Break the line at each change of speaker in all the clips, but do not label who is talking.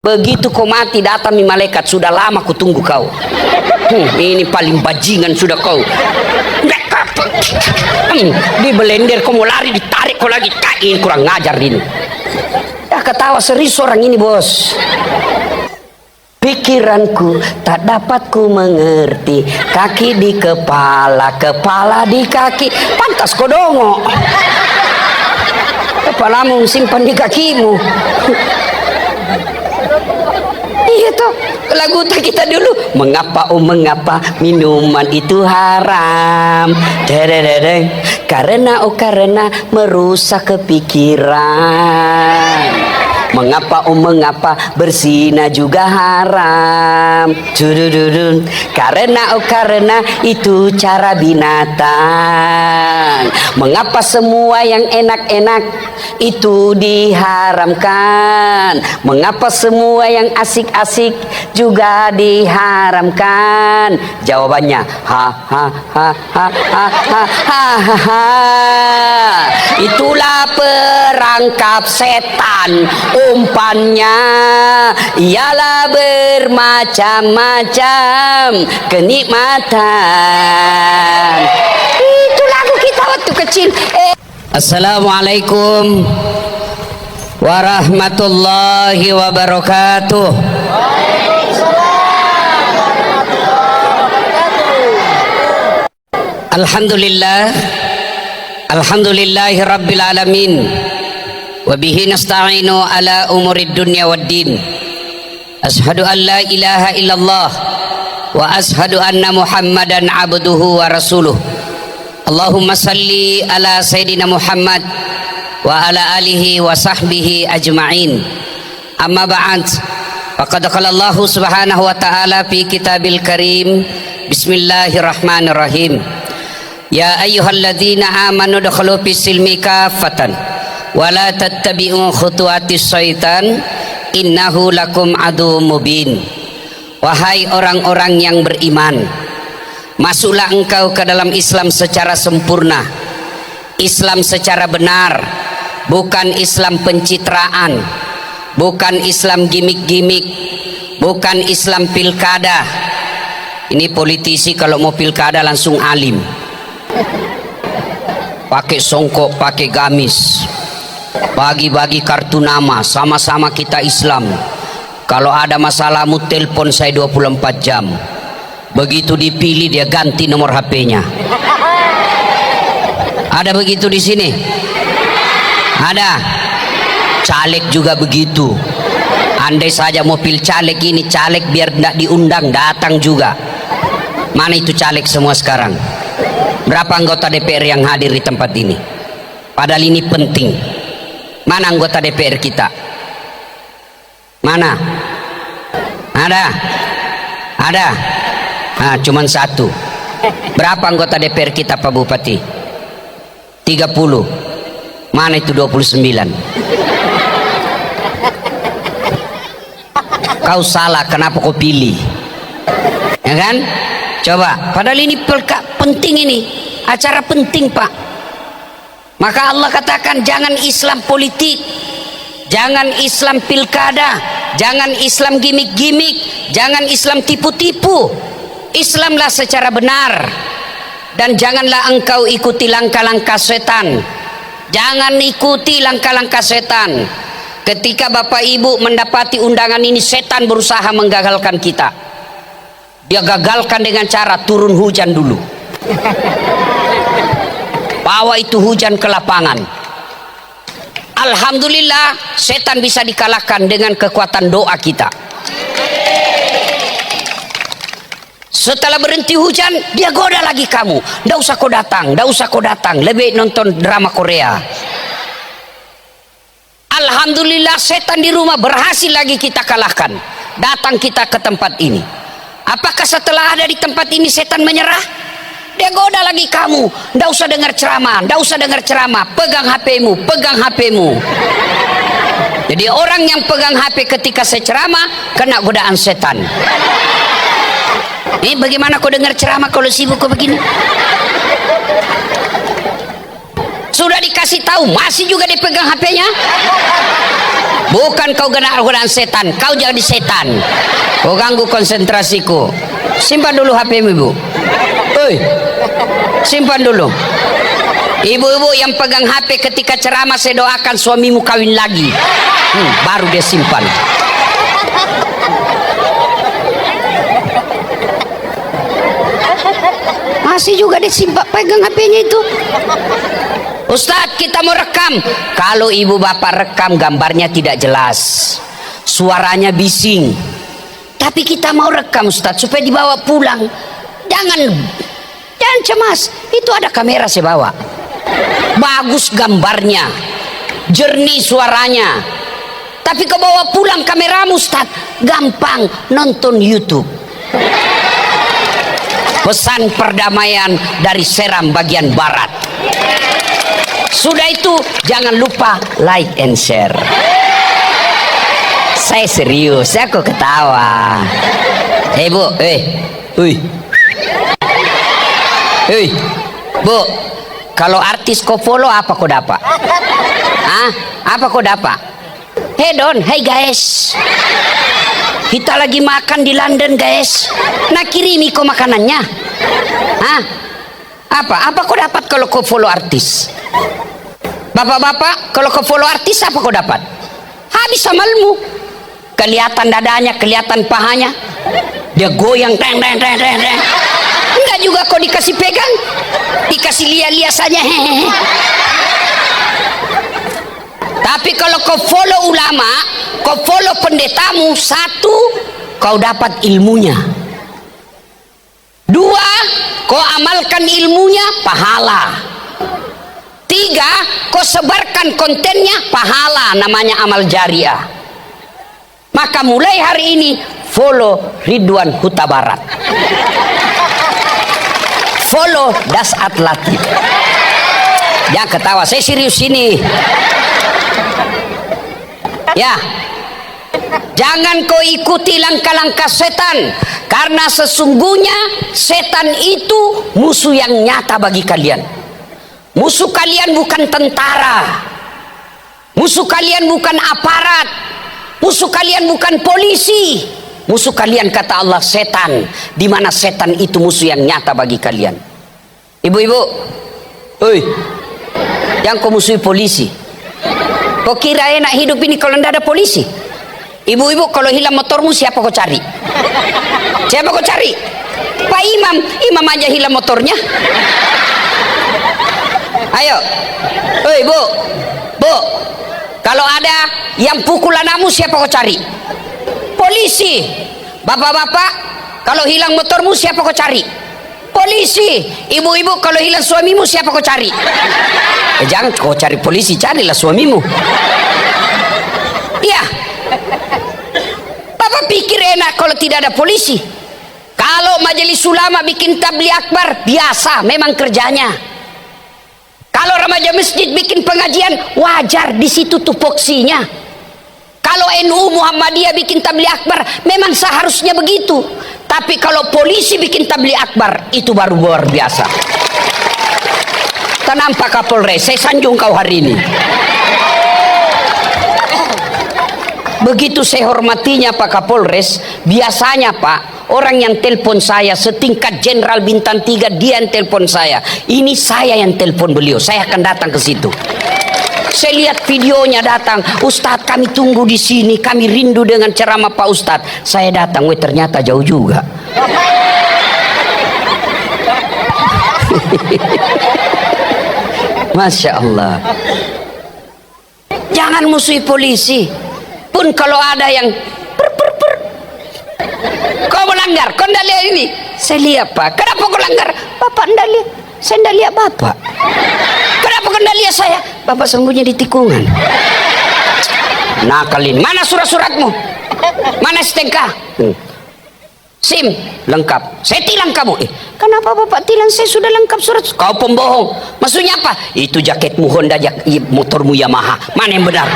Begitu kau mati datang nih malaikat, sudah lama ku tunggu kau. Ini paling bajingan sudah kau. Di belender kau mau lari, ditarik kau lagi. Ini kurang ngajar ini. Ya ketawa serius orang ini bos. Pikiranku tak dapat ku mengerti, kaki di kepala, kepala di kaki. Pantas kau dongok. Kepalamu simpan di kakimu. Iya tuh lagu kita dulu. Mengapa oh mengapa minuman itu haram? Derereng. Karena oh karena merusak kepikiran. Mengapa oh mengapa berzina juga haram? Dudududun. Karena oh karena itu cara binatang. Mengapa semua yang enak-enak itu diharamkan? Mengapa semua yang asik-asik juga diharamkan? Jawabannya ha ha ha ha ha ha ha ha ha. Itulah perangkap setan. Umpannya ialah bermacam-macam kenikmatan. Itu lagu kita waktu kecil. Assalamualaikum warahmatullahi wabarakatuh. Alhamdulillah, alhamdulillahi rabbil alamin. Wabihi nasta'inu ala umurid dunya waddin. Ashhadu an la ilaha illallah wa ashhadu anna muhammadan abduhu wa rasuluh. Allahumma salli ala sayyidina Muhammad wa ala alihi wa sahbihi ajma'in. Amma ba'd. Faqad qala Allah subhanahu wa ta'ala fi kitabil karim. Bismillahirrahmanirrahim. Ya ayyuhalladzina amanu dukhulu fis silmi kaffatan wala tattabi'u khutuwatis syaitan innahu lakum aduwwum mubin. Wahai orang-orang yang beriman, masuklah engkau ke dalam Islam secara sempurna, Islam secara benar, bukan Islam pencitraan, bukan Islam gimik-gimik, bukan Islam pilkada. Ini politisi kalau mau pilkada langsung alim, pakai songkok, pakai gamis, bagi-bagi kartu nama, sama-sama kita Islam. Kalau ada masalahmu telepon saya 24 jam. Begitu dipilih dia ganti nomor HP-nya. Ada begitu di sini? Ada. Caleg juga begitu. Andai saja mobil caleg ini, caleg biar tidak diundang datang juga. Mana itu caleg semua sekarang? Berapa anggota DPR yang hadir di tempat ini? Padahal ini penting. Mana anggota DPR kita? Mana? Ada? Ada? Nah, cuman satu. Berapa anggota DPR kita Pak Bupati? 30. Mana itu 29? Kau salah, kenapa kau pilih? Ya kan? Coba, padahal ini penting, ini acara penting Pak. Maka Allah katakan jangan Islam politik, jangan Islam pilkada, jangan Islam gimik-gimik, jangan Islam tipu-tipu. Islamlah secara benar. Dan janganlah engkau ikuti langkah-langkah setan. Jangan ikuti langkah-langkah setan. Ketika Bapak Ibu mendapati undangan ini, setan berusaha menggagalkan kita. Dia gagalkan dengan cara turun hujan dulu. Bawa itu hujan ke lapangan. Alhamdulillah setan bisa dikalahkan dengan kekuatan doa kita. Setelah berhenti hujan, dia goda lagi kamu. Nggak usah kau datang, nggak usah kau datang. Lebih nonton drama Korea. Alhamdulillah setan di rumah berhasil lagi kita kalahkan. Datang kita ke tempat ini. Apakah setelah ada di tempat ini setan menyerah? Dia goda lagi kamu. Nggak usah dengar ceramah, nggak usah dengar ceramah. Pegang HP-mu, pegang HP-mu. Jadi orang yang pegang HP ketika saya ceramah kena godaan setan. Ini bagaimana kau dengar ceramah kalau sibuk kau begini? Sudah dikasih tahu masih juga dipegang HP-nya. Bukan kau godaan setan, kau jadi setan. Kau ganggu konsentrasiku. Simpan dulu HP-mu, Ibu. Simpan dulu. Ibu-ibu yang pegang HP ketika ceramah, saya doakan suamimu kawin lagi. Baru dia simpan. Masih juga disimpan pegang HP-nya itu. Ustadz, kita mau rekam. Kalau ibu bapak rekam, gambarnya tidak jelas, suaranya bising. Tapi kita mau rekam, Ustadz, supaya dibawa pulang. Jangan cemas. Itu ada kamera saya bawa. Bagus gambarnya, jernih suaranya. Tapi kau bawa pulang kameramu, Ustadz, gampang nonton YouTube. Pesan perdamaian dari Seram bagian barat. Sudah itu jangan lupa like and share. Saya serius, aku ketawa. Bu, Bu, kalau artis kau follow apa kau dapat? Apa kau dapat? Hey Don, hey guys, kita lagi makan di London guys. Nak kirimi kau makanannya? Apa kau dapat kalau kau follow artis? Bapak-bapak, kalau kau follow artis apa kau dapat? Habis amalmu. Kelihatan dadanya, kelihatan pahanya. Dia goyang, teng. Enggak juga kau dikasih pegang, dikasih lihat-lihat saja. Tapi kalau kau follow ulama, kau follow pendetamu, satu, kau dapat ilmunya. Dua, kau amalkan ilmunya, pahala. Tiga, kau sebarkan kontennya, pahala, namanya amal jariah. Maka mulai hari ini follow Ridwan Huta Barat, follow Das Atlatif. Jangan ketawa, saya serius ini. Ya, jangan kau ikuti langkah-langkah setan, karena sesungguhnya setan itu musuh yang nyata bagi kalian. Musuh kalian bukan tentara, musuh kalian bukan aparat, musuh kalian bukan polisi, musuh kalian kata Allah setan, di mana setan itu musuh yang nyata bagi kalian. Ibu-ibu, yang kau musuhi polisi, kau kira enak hidup ini kalau tidak ada polisi? Ibu-ibu, kalau hilang motormu siapa kau cari? Siapa kau cari? Pak Imam aja hilang motornya. Ayo, Bu, kalau ada yang pukul anakmu siapa kau cari? Polisi. Bapak-bapak, kalau hilang motormu siapa kau cari? Polisi. Ibu-ibu, kalau hilang suamimu siapa kau cari? Jangan kau cari polisi, carilah suamimu. Iya. Bapak pikir enak kalau tidak ada polisi. Kalau majelis ulama bikin tabligh akbar, biasa, memang kerjanya. Kalau remaja masjid bikin pengajian, wajar, di situ tupoksinya. Kalau NU Muhammadiyah bikin tabligh akbar, memang seharusnya begitu. Tapi kalau polisi bikin tabligh akbar, itu baru luar biasa. Tenang Pak Kapolres, saya sanjung kau hari ini. Begitu saya hormatinya Pak Kapolres, biasanya Pak, orang yang telepon saya setingkat Jenderal Bintang 3, dia yang telepon saya. Ini saya yang telepon beliau, saya akan datang ke situ. Saya lihat videonya datang, Ustadz kami tunggu di sini, kami rindu dengan ceramah Pak Ustadz. Saya datang, ternyata jauh juga. Masya Allah. Jangan musuhi polisi. Pun kalau ada yang kau melanggar, kau tidak lihat ini. Saya lihat Pak. Kenapa kau langgar? Bapak tidak lihat. Saya tidak lihat Bapak. Kenapa kau tidak lihat saya? Bapak sembunyi di tikungan. Nakal ini. Mana surat-suratmu? Mana STNK? SIM lengkap. Saya tilang kamu. Kenapa Bapak tilang? Saya sudah lengkap surat. Kau pembohong. Maksudnya apa? Itu jaketmu Honda, motormu Yamaha. Mana yang benar?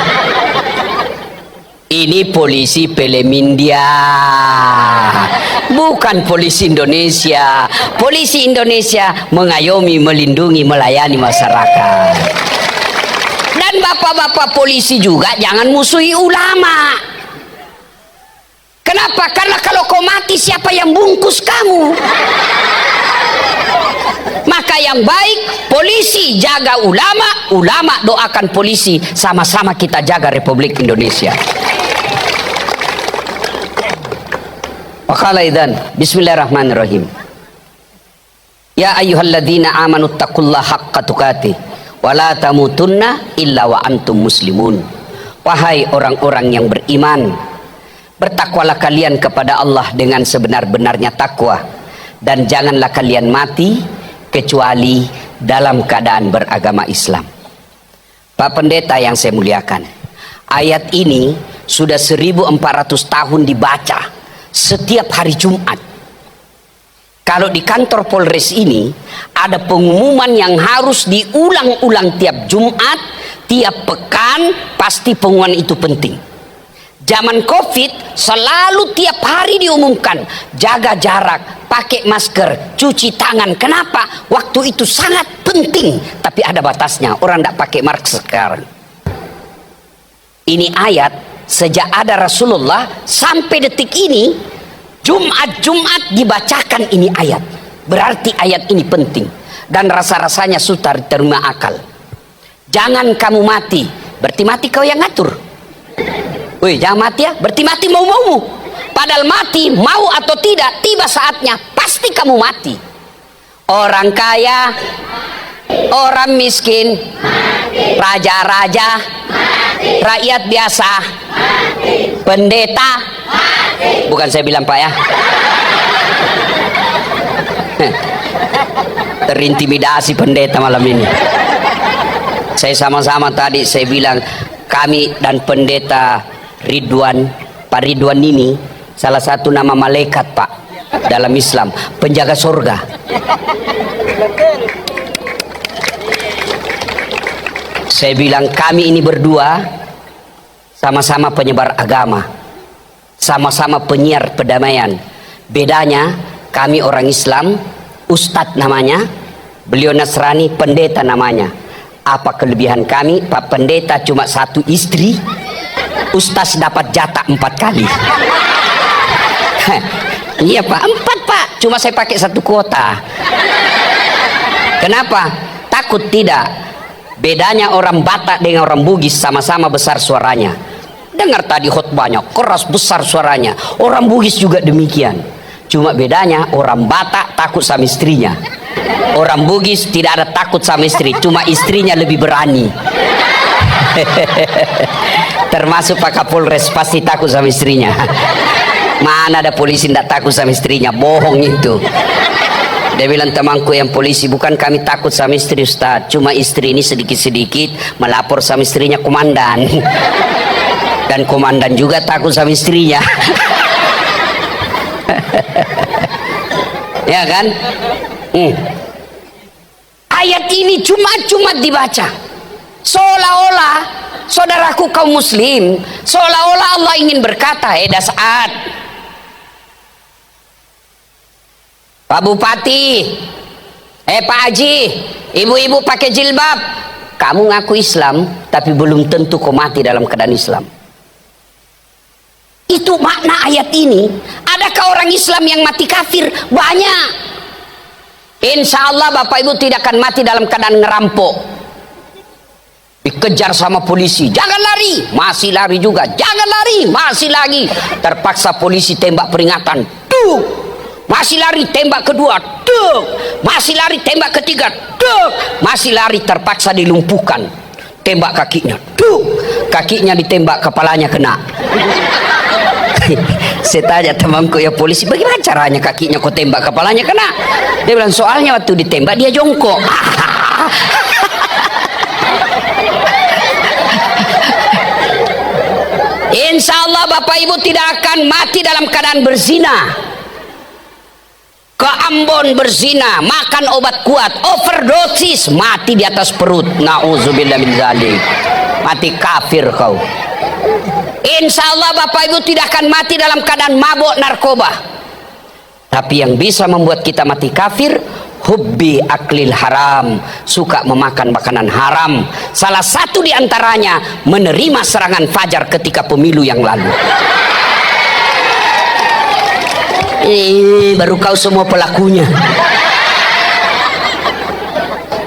Ini polisi film India, bukan polisi Indonesia. Polisi Indonesia mengayomi, melindungi, melayani masyarakat. Dan bapak-bapak polisi juga jangan musuhi ulama. Kenapa? Karena kalau kau mati, siapa yang bungkus kamu? Maka yang baik, polisi jaga ulama, ulama doakan polisi, sama-sama kita jaga Republik Indonesia. Waqala idzan, bismillahirrahmanirrahim. Ya ayyuhalladzina amanu taqullaha haqqa tuqatih wa la tamutunna illa wa antum muslimun. Wahai orang-orang yang beriman, bertakwalah kalian kepada Allah dengan sebenar-benarnya takwa, dan janganlah kalian mati kecuali dalam keadaan beragama Islam. Pak Pendeta yang saya muliakan, ayat ini sudah 1400 tahun dibaca setiap hari Jumat. Kalau di kantor Polres ini ada pengumuman yang harus diulang-ulang tiap Jumat, tiap pekan, pasti pengumuman itu penting. Zaman Covid selalu tiap hari diumumkan, jaga jarak, pakai masker, cuci tangan. Kenapa? Waktu itu sangat penting, tapi ada batasnya. Orang tidak pakai masker sekarang. Ini ayat sejak ada Rasulullah sampai detik ini, Jumat dibacakan ini ayat. Berarti ayat ini penting, dan rasa-rasanya sudah diterima akal. Jangan kamu mati, berarti mati kau yang ngatur. Woi, jangan mati ya, berarti mati mau-maumu. Padahal mati, mau atau tidak, tiba saatnya pasti kamu mati. Orang kaya, orang miskin, raja-raja, rakyat biasa, pendeta, bukan saya bilang Pak ya, terintimidasi pendeta malam ini. Saya sama-sama tadi saya bilang, kami dan pendeta Ridwan, Pak Ridwan ini salah satu nama malaikat Pak dalam Islam, penjaga surga. Saya bilang kami ini berdua sama-sama penyebar agama, sama-sama penyiar perdamaian. Bedanya kami orang Islam, Ustadz namanya, beliau Nasrani, pendeta namanya. Apa kelebihan kami? Pak Pendeta cuma satu istri, Ustaz dapat jatah 4 kali. Iya Pak, 4 Pak, cuma saya pakai 1 kuota. Kenapa? Takut tidak. Bedanya orang Batak dengan orang Bugis, sama-sama besar suaranya. Dengar tadi khutbahnya, keras besar suaranya. Orang Bugis juga demikian. Cuma bedanya orang Batak takut sama istrinya, orang Bugis tidak ada takut sama istri, cuma istrinya lebih berani. Termasuk Pak Kapolres pasti takut sama istrinya. Mana ada polisi tidak takut sama istrinya? Bohong itu. Dia bilang, temanku yang polisi, bukan kami takut sama istri Ustaz, cuma istri ini sedikit-sedikit melapor sama istrinya komandan. Dan komandan juga takut sama istrinya. Ya kan? Ayat ini cuma dibaca seolah-olah, saudaraku kaum muslim, seolah-olah Allah ingin berkata, Saat, Pak Bupati, Pak Haji, ibu-ibu pakai jilbab, kamu ngaku Islam tapi belum tentu kau mati dalam keadaan Islam. Itu makna ayat ini. Adakah orang Islam yang mati kafir? Banyak. Insya Allah Bapak Ibu tidak akan mati dalam keadaan ngerampok, dikejar sama polisi, jangan lari, masih lari juga, jangan lari, masih lagi, terpaksa polisi tembak peringatan, tuh, masih lari, tembak kedua, tuh, masih lari, tembak ketiga, tuh, masih lari, terpaksa dilumpuhkan, tembak kakinya, tuh, kakinya ditembak, kepalanya kena. Saya tanya temanku ya polisi, bagaimana caranya kakinya kau tembak, kepalanya kena? Dia bilang, soalnya waktu ditembak dia jongkok. Insya Allah Bapak Ibu tidak akan mati dalam keadaan berzina, ke Ambon berzina, makan obat kuat, overdosis, mati di atas perut, na'udzubillah min dzalik, mati kafir kau. Insya Allah Bapak Ibu tidak akan mati dalam keadaan mabuk narkoba. Tapi yang bisa membuat kita mati kafir, hubbi aklil haram, suka memakan makanan haram. Salah satu di antaranya menerima serangan fajar ketika pemilu yang lalu. Baru kau semua pelakunya.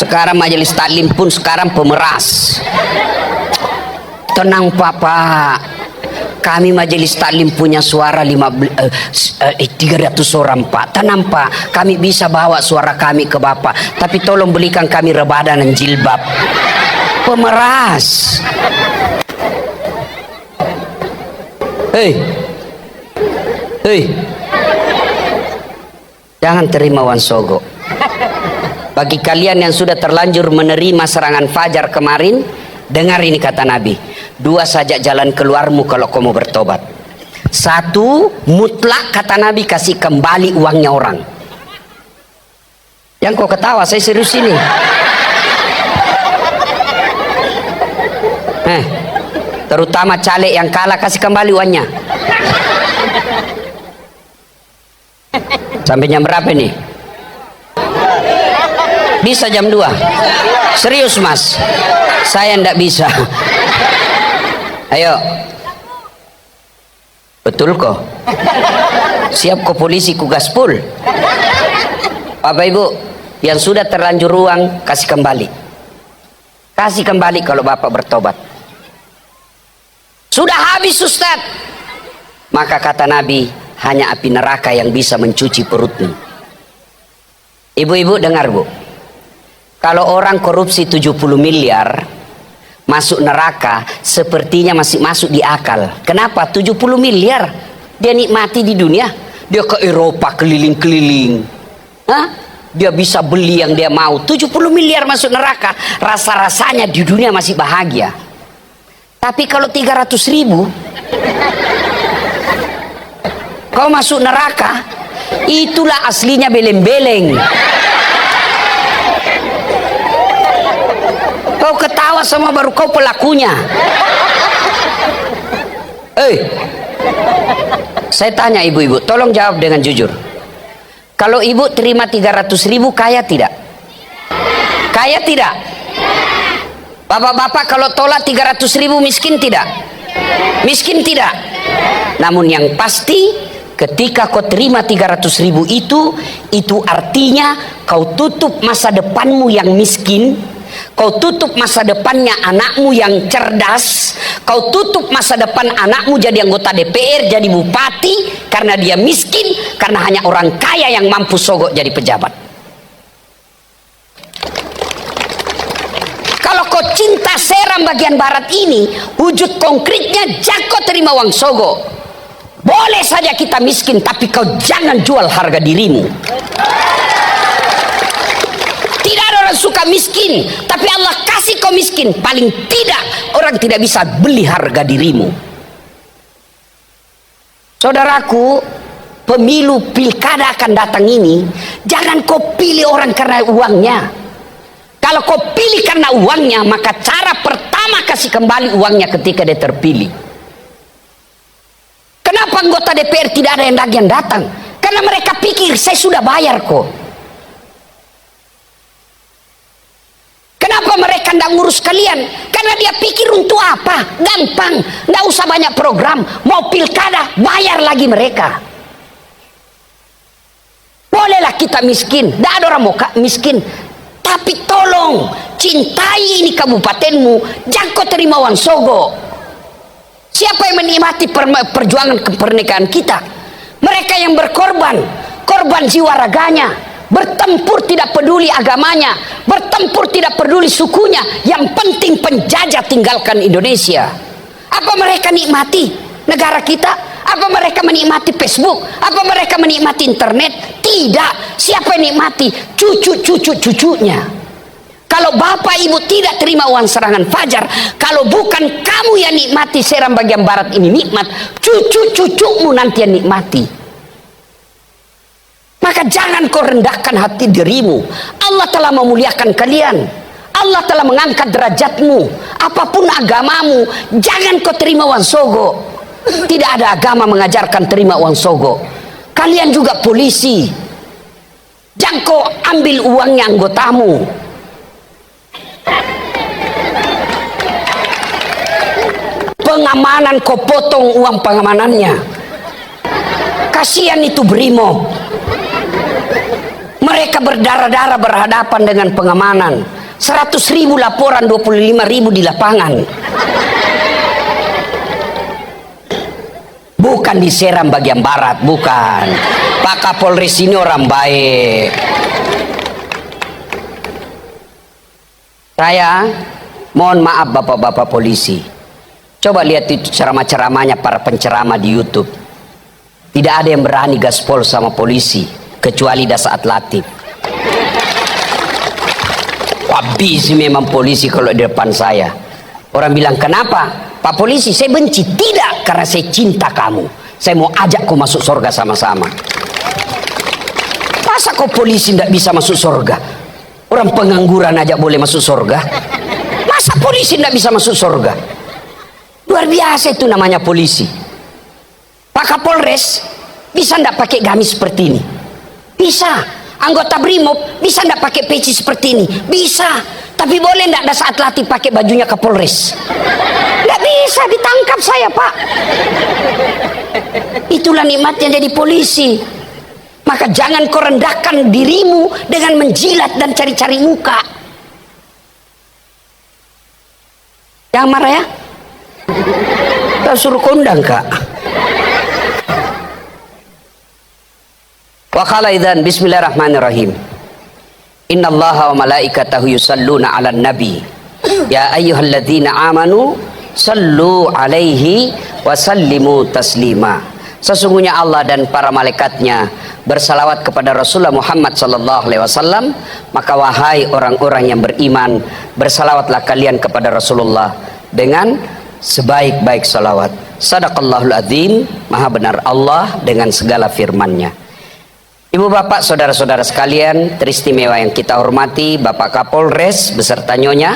Sekarang majelis taklim pun sekarang pemeras. Tenang Pak, kami majelis taklim punya suara 300 orang Pak. Tenang Pak, kami bisa bawa suara kami ke Bapak, tapi tolong belikan kami rebadan dan jilbab. Pemeras. Hei, jangan terima Wansogo. Bagi kalian yang sudah terlanjur menerima serangan fajar kemarin, dengar ini kata Nabi. 2 saja jalan keluarmu kalau kau mau bertobat. 1, mutlak kata Nabi, kasih kembali uangnya orang. Yang kau ketawa, saya serius ini. Terutama caleg yang kalah, kasih kembali uangnya. Sampai jam berapa nih? Bisa jam 2? Serius Mas? Saya ndak bisa. Ayo. Betul kok? Siap kok polisi ku gaspol. Bapak Ibu yang sudah terlanjur uang, kasih kembali. Kasih kembali kalau Bapak bertobat. Sudah habis Ustaz. Maka kata Nabi, hanya api neraka yang bisa mencuci perutmu. Ibu-ibu dengar Bu, kalau orang korupsi 70 miliar masuk neraka, sepertinya masih masuk di akal. Kenapa? 70 miliar dia nikmati di dunia. Dia ke Eropa keliling-keliling, dia bisa beli yang dia mau. 70 miliar masuk neraka, rasa-rasanya di dunia masih bahagia. Tapi kalau 300.000 kau masuk neraka, itulah aslinya beleng-beleng. Kau ketawa sama baru kau pelakunya. Saya tanya ibu-ibu, tolong jawab dengan jujur. Kalau ibu terima 300.000, kaya tidak? Kaya tidak? Bapak-bapak kalau tolak 300.000 miskin tidak? Miskin tidak? Namun yang pasti, ketika kau terima 300.000 itu artinya kau tutup masa depanmu yang miskin, kau tutup masa depannya anakmu yang cerdas, kau tutup masa depan anakmu jadi anggota DPR, jadi bupati, karena dia miskin, karena hanya orang kaya yang mampu sogok jadi pejabat. Kalau kau cinta Seram bagian barat ini, wujud konkretnya Jako terima uang sogok. Boleh saja kita miskin, tapi kau jangan jual harga dirimu. Tidak ada orang suka miskin, tapi Allah kasih kau miskin. Paling tidak orang tidak bisa beli harga dirimu. Saudaraku, pemilu pilkada akan datang ini, jangan kau pilih orang karena uangnya. Kalau kau pilih karena uangnya, maka cara pertama kasih kembali uangnya ketika dia terpilih. Kenapa anggota DPR tidak ada yang lagi yang datang? Karena mereka pikir saya sudah bayar kok. Kenapa mereka tidak ngurus kalian? Karena dia pikir untuk apa? Gampang, tidak usah banyak program. Mau pilkada, bayar lagi mereka. Bolehlah kita miskin, tidak ada orang mau miskin. Tapi tolong, cintai ini kabupatenmu, jangan kau terima uang sogo. Siapa yang menikmati perjuangan pernikahan kita? Mereka yang berkorban, korban jiwa raganya, bertempur tidak peduli agamanya, bertempur tidak peduli sukunya, yang penting penjajah tinggalkan Indonesia. Apa mereka nikmati negara kita? Apa mereka menikmati Facebook? Apa mereka menikmati internet? Tidak. Siapa yang nikmati? Cucu-cucu-cucunya. Kalau bapak ibu tidak terima uang serangan fajar, kalau bukan kamu yang nikmati Seram bagian barat ini nikmat, cucu-cucumu nanti yang nikmati. Maka jangan kau rendahkan hati dirimu. Allah telah memuliakan kalian, Allah telah mengangkat derajatmu. Apapun agamamu, jangan kau terima uang sogo. Tidak ada agama mengajarkan terima uang sogo. Kalian juga polisi, Jangan kau ambil uangnya anggotamu. Pengamanan kau potong uang pengamanannya. Kasihan itu Brimob. Mereka berdarah-darah berhadapan dengan pengamanan. 100.000 laporan, 25.000 di lapangan. Bukan diseram bagian barat, bukan. Pak Kapolres ini orang baik. Saya mohon maaf bapak-bapak polisi. Coba lihat itu ceramah-ceramahnya para penceramah di YouTube. Tidak ada yang berani gaspol sama polisi kecuali Dasaat Latif. Habis memang polisi kalau di depan saya. Orang bilang, kenapa Pak Polisi? Saya benci. Tidak, karena saya cinta kamu. Saya mau ajak kau masuk surga sama-sama. Masa kau polisi tidak bisa masuk surga? Orang pengangguran aja boleh masuk surga. Masa polisi tidak bisa masuk surga? Luar biasa itu namanya polisi. Pak Kapolres bisa tidak pakai gamis seperti ini? Bisa. Anggota Brimob bisa tidak pakai peci seperti ini? Bisa. Tapi boleh tidak Dasaat Latif pakai bajunya Kapolres? Tidak bisa, ditangkap saya Pak. Itulah nikmatnya jadi polisi. Maka jangan kau rendahkan dirimu dengan menjilat dan cari-cari muka. Jangan marah ya. Kita suruh kondang Kak. Wa qala idzan bismillahirrahmanirrahim. Innallaha wa malaikatahu yusalluna 'alan nabi. Ya ayyuhalladzina amanu sallu 'alaihi wa sallimu taslima. Sesungguhnya Allah dan para malaikatnya bersalawat kepada Rasulullah Muhammad sallallahu alaihi wasallam, maka wahai orang-orang yang beriman, bersalawatlah kalian kepada Rasulullah dengan sebaik-baik salawat. Sadaqallahul azim, maha benar Allah dengan segala firman-Nya. Ibu bapak saudara-saudara sekalian teristimewa yang kita hormati, Bapak Kapolres beserta Nyonya,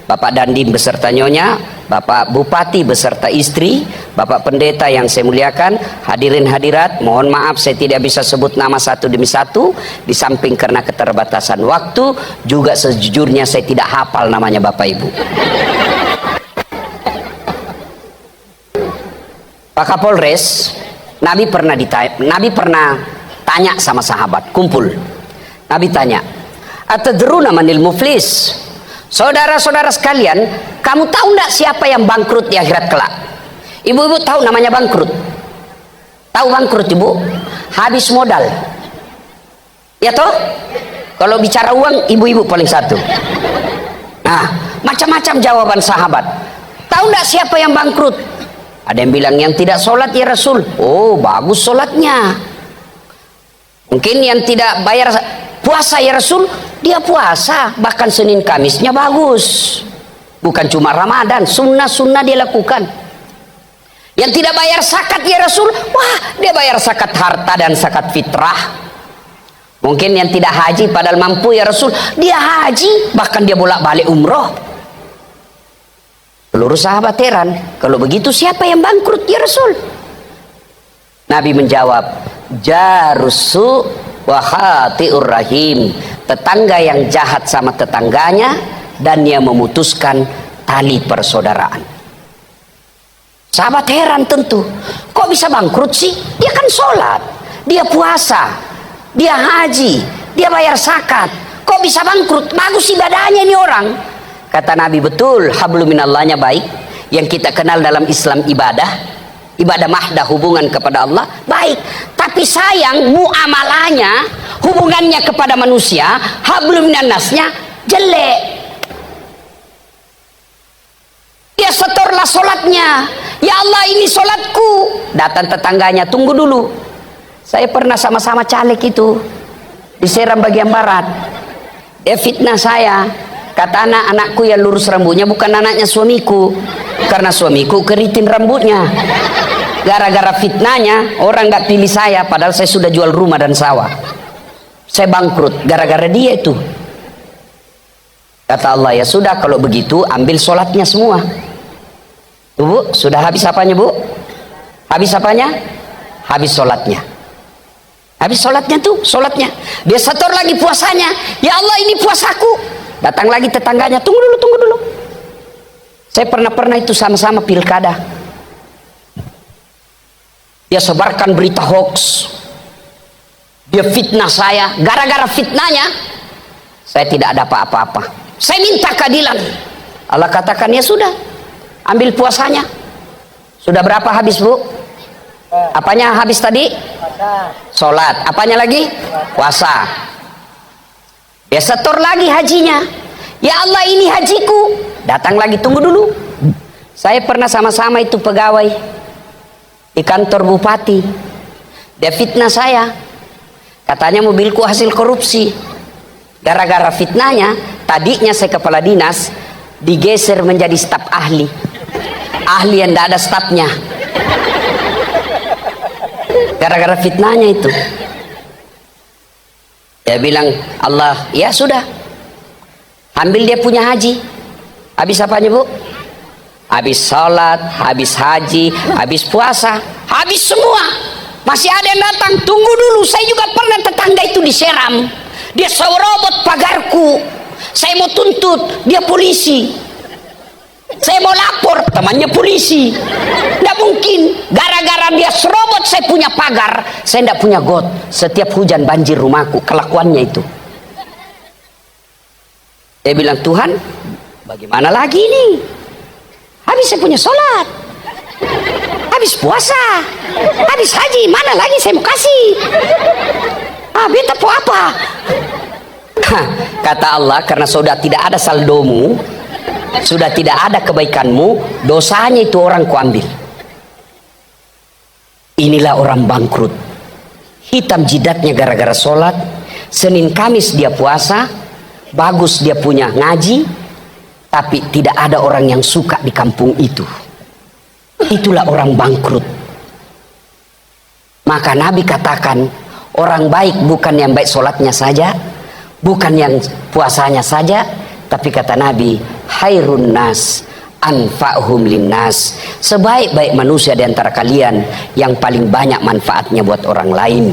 Bapak Dandim beserta Nyonya, Bapak Bupati beserta istri, Bapak Pendeta yang saya muliakan, hadirin hadirat, mohon maaf saya tidak bisa sebut nama satu demi satu, di samping karena keterbatasan waktu, juga sejujurnya saya tidak hafal namanya Bapak Ibu. Pak Kapolres, Nabi pernah tanya sama sahabat, kumpul. Nabi tanya, atadruna manil muflis? Saudara-saudara sekalian, kamu tahu enggak siapa yang bangkrut di akhirat kelak? Ibu-ibu tahu namanya bangkrut? Tahu bangkrut ibu? Habis modal. Ya toh? Kalau bicara uang, ibu-ibu paling satu. Nah, macam-macam jawaban sahabat. Tahu enggak siapa yang bangkrut? Ada yang bilang yang tidak sholat ya Rasul. Oh, bagus sholatnya. Mungkin yang tidak bayar puasa ya Rasul, dia puasa, bahkan Senin Kamisnya bagus. Bukan cuma Ramadan, sunnah-sunnah dia lakukan. Yang tidak bayar zakat ya Rasul, wah dia bayar zakat harta dan zakat fitrah. Mungkin yang tidak haji padahal mampu ya Rasul, dia haji, bahkan dia bolak-balik umroh. Seluruh sahabat heran, kalau begitu siapa yang bangkrut ya Rasul? Nabi menjawab, jarusu wa khati'ur rahim, tetangga yang jahat sama tetangganya dan yang memutuskan tali persaudaraan. Sahabat heran tentu, kok bisa bangkrut sih? Dia kan sholat, dia puasa, dia haji, dia bayar zakat, kok bisa bangkrut? Bagus ibadahnya ini orang. Kata Nabi, betul, hablum minallahnya baik, yang kita kenal dalam Islam ibadah mahdah, hubungan kepada Allah baik, tapi sayang muamalahnya, hubungannya kepada manusia, hablum minannasnya jelek. Dia setorlah sholatnya, ya Allah ini sholatku, datang tetangganya, tunggu dulu, saya pernah sama-sama caleg itu di Seram bagian barat, dia fitnah saya. Kata anakku yang lurus rambutnya bukan anaknya suamiku, karena suamiku keritin rambutnya. Gara-gara fitnahnya orang gak pilih saya, padahal saya sudah jual rumah dan sawah. Saya bangkrut gara-gara dia itu. Kata Allah, ya sudah kalau begitu ambil sholatnya semua. Tuh, Bu, sudah habis apanya Bu? Habis apanya? Habis sholatnya. Habis sholatnya dia setor lagi puasanya. Ya Allah, ini puasaku. Datang lagi tetangganya, tunggu dulu. Saya pernah itu sama-sama pilkada. Dia sebarkan berita hoax, dia fitnah saya. Gara-gara fitnahnya saya tidak ada apa-apa. Saya minta keadilan. Allah katakan, ya sudah, ambil puasanya. Sudah berapa habis, Bu? Apanya habis tadi? Sholat. Apanya lagi? Puasa. Dia setor lagi hajinya. Ya Allah, ini hajiku. Datang lagi, tunggu dulu. Saya pernah sama-sama itu pegawai di kantor bupati. Dia fitnah saya. Katanya mobilku hasil korupsi. Gara-gara fitnahnya, tadinya saya kepala dinas, digeser menjadi staf ahli. Ahli yang tidak ada stafnya. Gara-gara fitnahnya itu. Dia bilang, Allah, ya sudah, ambil dia punya haji. Habis apanya, Bu? Habis sholat, habis haji, habis puasa, habis semua. Masih ada yang datang, tunggu dulu. Saya juga pernah tetangga itu diseram. Dia serobot pagarku. Saya mau tuntut, dia polisi. Saya mau lapor, temannya polisi. Tidak mungkin. Gara-gara dia serobot saya punya pagar, saya tidak punya got. Setiap hujan banjir rumahku. Kelakuannya itu. Dia bilang, Tuhan, bagaimana lagi nih? Habis saya punya sholat, habis puasa, habis haji, mana lagi saya mau kasih? Beta po apa? Kata Allah, karena sudah tidak ada saldomu, sudah tidak ada kebaikanmu, dosanya itu orang kuambil. Inilah orang bangkrut. Hitam jidatnya gara-gara sholat. Senin Kamis dia puasa, bagus dia punya ngaji, tapi tidak ada orang yang suka di kampung itu. Itulah orang bangkrut. Maka Nabi katakan, orang baik bukan yang baik sholatnya saja, bukan yang puasanya saja, tapi kata Nabi, khairun nas anfa'hum linnas. Sebaik-baik manusia di antara kalian yang paling banyak manfaatnya buat orang lain.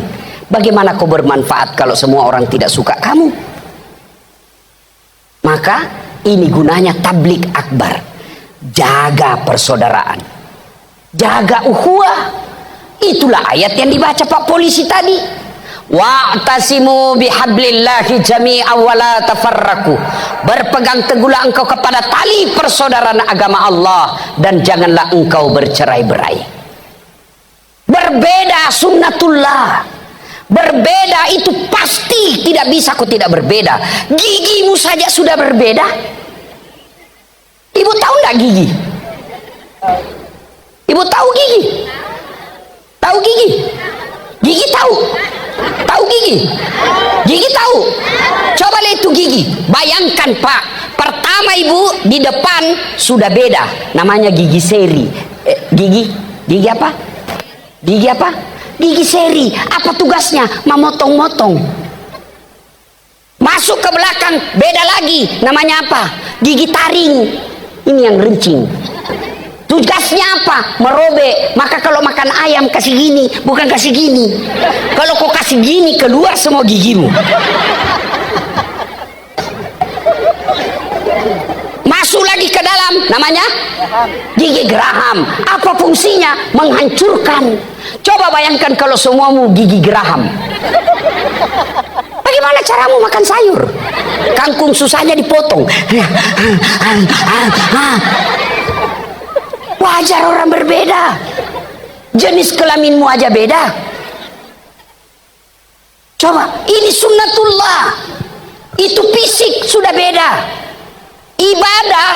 Bagaimana kau bermanfaat kalau semua orang tidak suka kamu? Maka ini gunanya tablik akbar. Jaga persaudaraan, jaga ukhuwah. Itulah ayat yang dibaca Pak Polisi tadi. Wa'tasimu bihablillahi jami'an wa la tafarraqu. Berpegang teguhlah engkau kepada tali persaudaraan agama Allah dan janganlah engkau bercerai-berai. Berbeda sunnatullah. Berbeda itu pasti tidak bisa kau tidak berbeda. Gigimu saja sudah berbeda. Ibu tahu enggak gigi? Ibu tahu gigi? Tahu gigi? Gigi tahu? Tahu gigi? Gigi tahu? Coba lihat itu gigi. Bayangkan Pak, pertama Ibu di depan sudah beda, namanya gigi seri. Gigi apa? Gigi apa? Gigi seri. Apa tugasnya? Memotong-motong. Masuk ke belakang beda lagi, namanya apa? Gigi taring. Ini yang rencing. Tugasnya apa? Merobek. Maka kalau makan ayam kasih gini, bukan kasih gini. Kalau kau kasih gini, keluar semua gigimu. Masuk lagi ke dalam, namanya gigi geraham. Apa fungsinya? Menghancurkan. Coba bayangkan kalau semuamu gigi geraham. Bagaimana caramu makan sayur? Kangkung susahnya dipotong. Wajar orang berbeda. Jenis kelaminmu aja beda. Coba, ini sunnatullah. Itu fisik sudah beda. Ibadah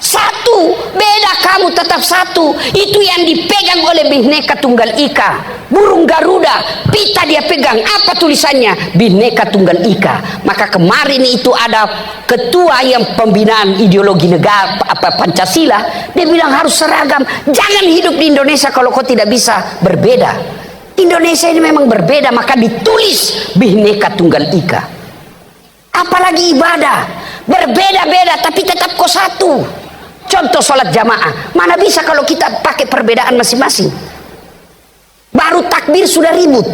satu, beda kamu tetap satu. Itu yang dipegang oleh Bhinneka Tunggal Ika. Burung Garuda, pita dia pegang. Apa tulisannya? Bhinneka Tunggal Ika. Maka kemarin itu ada ketua yang pembinaan ideologi negara Pancasila. Dia bilang harus seragam. Jangan hidup di Indonesia kalau kau tidak bisa berbeda. Indonesia ini memang berbeda, maka ditulis Bhinneka Tunggal Ika. Apalagi ibadah, berbeda-beda tapi tetap kau satu. Contoh sholat jamaah, mana bisa kalau kita pakai perbedaan masing-masing. Baru takbir sudah ribut.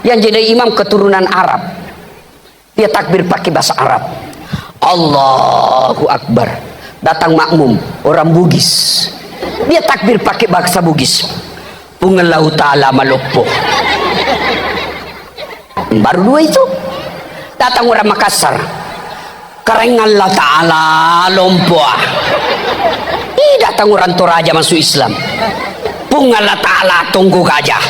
yang jadi imam keturunan Arab. Dia takbir pakai bahasa Arab. Allahu Akbar. Datang makmum orang Bugis. Dia takbir pakai bahasa Bugis. Pungalau ta'ala maloppo. Baru dua itu. Datang orang Makassar. Karengallah ta'ala lompoa. Datang orang Toraja masuk Islam. Pungalau ta'ala tunggu gajah.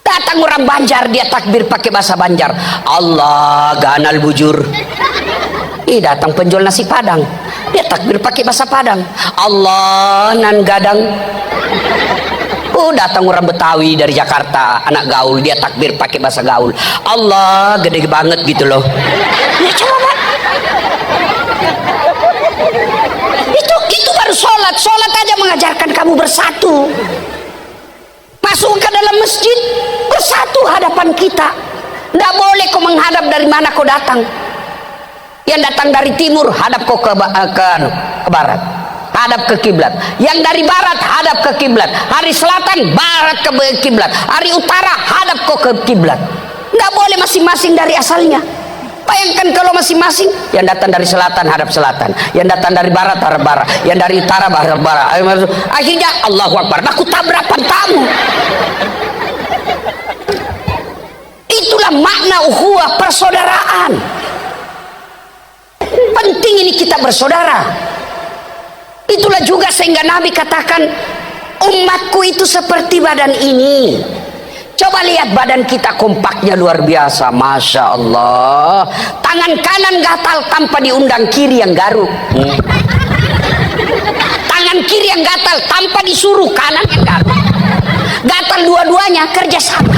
Datang orang Banjar, dia takbir pakai bahasa Banjar. Allah ganal bujur. Datang penjual nasi Padang, dia takbir pakai bahasa Padang. Allah nan gadang. Datang orang Betawi dari Jakarta, anak gaul, dia takbir pakai bahasa gaul. Allah gede banget gitu loh. Ya coba. Itu baru sholat. Sholat aja mengajarkan kamu bersatu. Masuk ke dalam masjid bersatu hadapan kita. Tidak boleh kau menghadap dari mana kau datang. Yang datang dari timur hadap kau ke barat, hadap ke kiblat. Yang dari barat hadap ke kiblat. Hari selatan barat ke kiblat. Hari utara hadap kau ke kiblat. Tidak boleh masing-masing dari asalnya. Bayangkan kalau masing-masing, yang datang dari selatan hadap selatan, yang datang dari barat hadap barat, yang dari utara hadap barat. Akhirnya Allahu Akbar, aku tabrak pantamu. Itulah makna ukhuwah, persaudaraan. Penting ini kita bersaudara. Itulah juga sehingga Nabi katakan, umatku itu seperti badan ini. Coba lihat badan kita kompaknya luar biasa, Masya Allah. Tangan kanan gatal tanpa diundang kiri yang garuk. Tangan kiri yang gatal tanpa disuruh kanan yang garuk. Gatal dua-duanya kerjasama.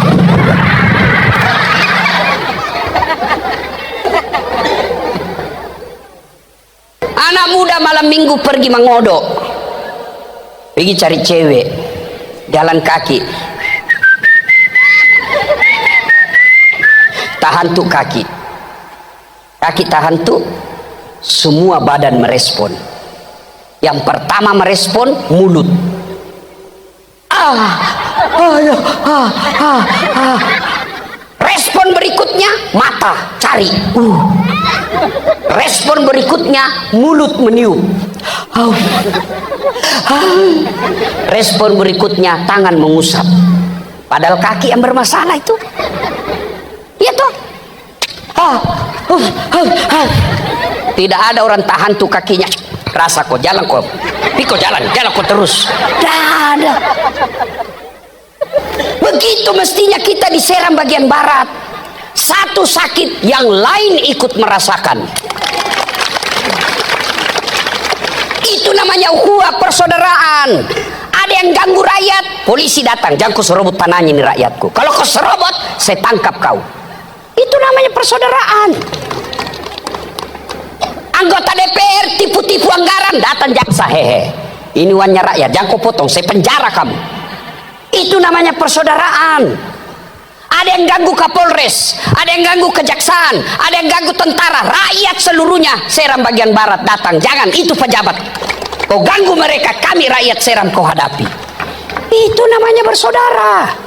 Anak muda malam minggu pergi mengodok, pergi cari cewek, jalan kaki. Tahan tuh kaki tahan tuh, semua badan merespon. Yang pertama merespon mulut. Respon berikutnya mata cari. Respon berikutnya mulut meniup. Respon berikutnya tangan mengusap. Padahal kaki yang bermasalah itu. Ya toh. Tidak ada orang tahan tuh kakinya. Rasa kok jalan kok. Piko jalan kok terus. Tidak ada. Begitu mestinya kita diserang bagian barat. Satu sakit, yang lain ikut merasakan. Itu namanya ukhuwah, persaudaraan. Ada yang ganggu rakyat, polisi datang, jangan kau serobot tanahnya ini rakyatku. Kalau kau serobot, saya tangkap kau. Itu namanya persaudaraan. Anggota DPR tipu-tipu anggaran, datang jaksa, hehe. Ini uangnya rakyat, jangan kau potong, saya penjara kamu. Itu namanya persaudaraan. Ada yang ganggu Kapolres, ada yang ganggu kejaksaan, ada yang ganggu tentara, rakyat seluruhnya seram bagian barat datang. Jangan, itu pejabat. Kau ganggu mereka, kami rakyat seram kau hadapi. Itu namanya bersaudara.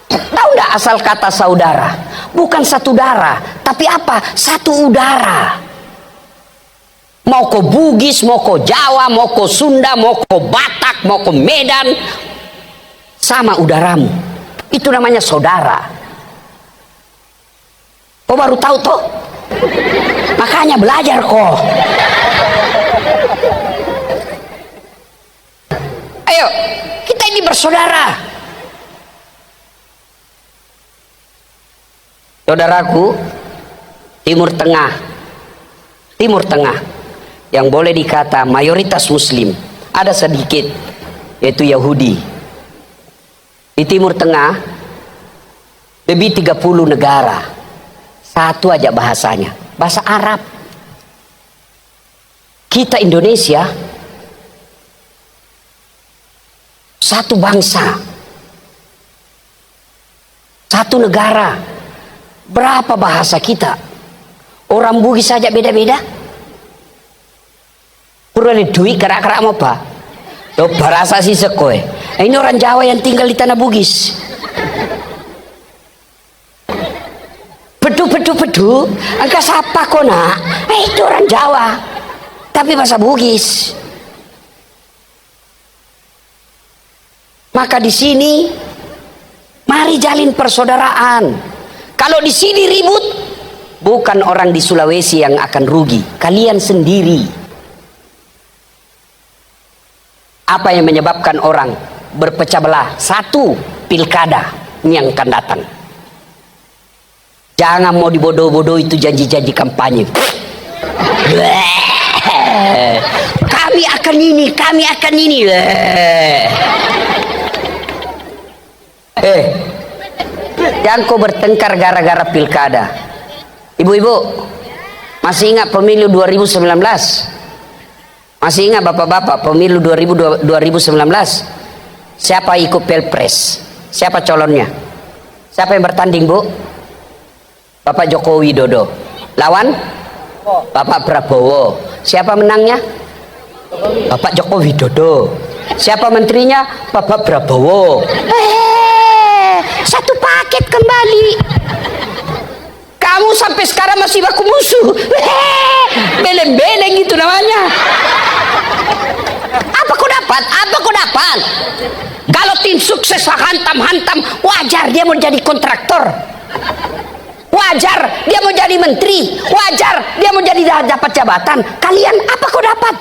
Tahu enggak asal kata saudara? Bukan satu darah, tapi apa? Satu udara. Mau kau Bugis, mau kau Jawa, mau kau Sunda, mau kau Batak, mau kau Medan, sama udaramu. Itu namanya saudara. Kau baru tahu toh? Makanya belajar kok. Ayo, kita ini bersaudara. Saudaraku, Timur Tengah yang boleh dikata mayoritas Muslim, ada sedikit yaitu Yahudi. Di Timur Tengah lebih 30 negara, satu aja bahasanya, bahasa Arab. Kita Indonesia satu bangsa, satu negara, berapa bahasa kita? Orang Bugis saja beda-beda. Kurang duit kerak-kerak apa? Tuh perasa si sekoe. Ini orang Jawa yang tinggal di Tanah Bugis. Pedu. Angka siapa kok nak? Itu orang Jawa. Tapi bahasa Bugis. Maka di sini mari jalin persaudaraan. Kalau di sini ribut, bukan orang di Sulawesi yang akan rugi, kalian sendiri. Apa yang menyebabkan orang berpecah belah? Satu, pilkada yang akan datang. Jangan mau dibodoh-bodoh itu janji-janji kampanye. Kami akan ini. Jangan kau bertengkar gara-gara pilkada. Ibu-ibu, masih ingat pemilu 2019? Masih ingat bapak-bapak pemilu 2019? Siapa ikut pilpres? Siapa calonnya? Siapa yang bertanding, Bu? Bapak Joko Widodo. Lawan Bapak Prabowo. Siapa menangnya? Bapak Joko Widodo. Siapa menterinya? Bapak Prabowo. Satu paket kembali. Kamu sampai sekarang masih baku musuh. Beleng-beleng itu namanya. Apa kau dapat? Kalau tim sukses hantam-hantam, wajar dia mau jadi kontraktor. Wajar dia mau jadi menteri. Wajar dia mau jadi dapat jabatan. Kalian apa kau dapat?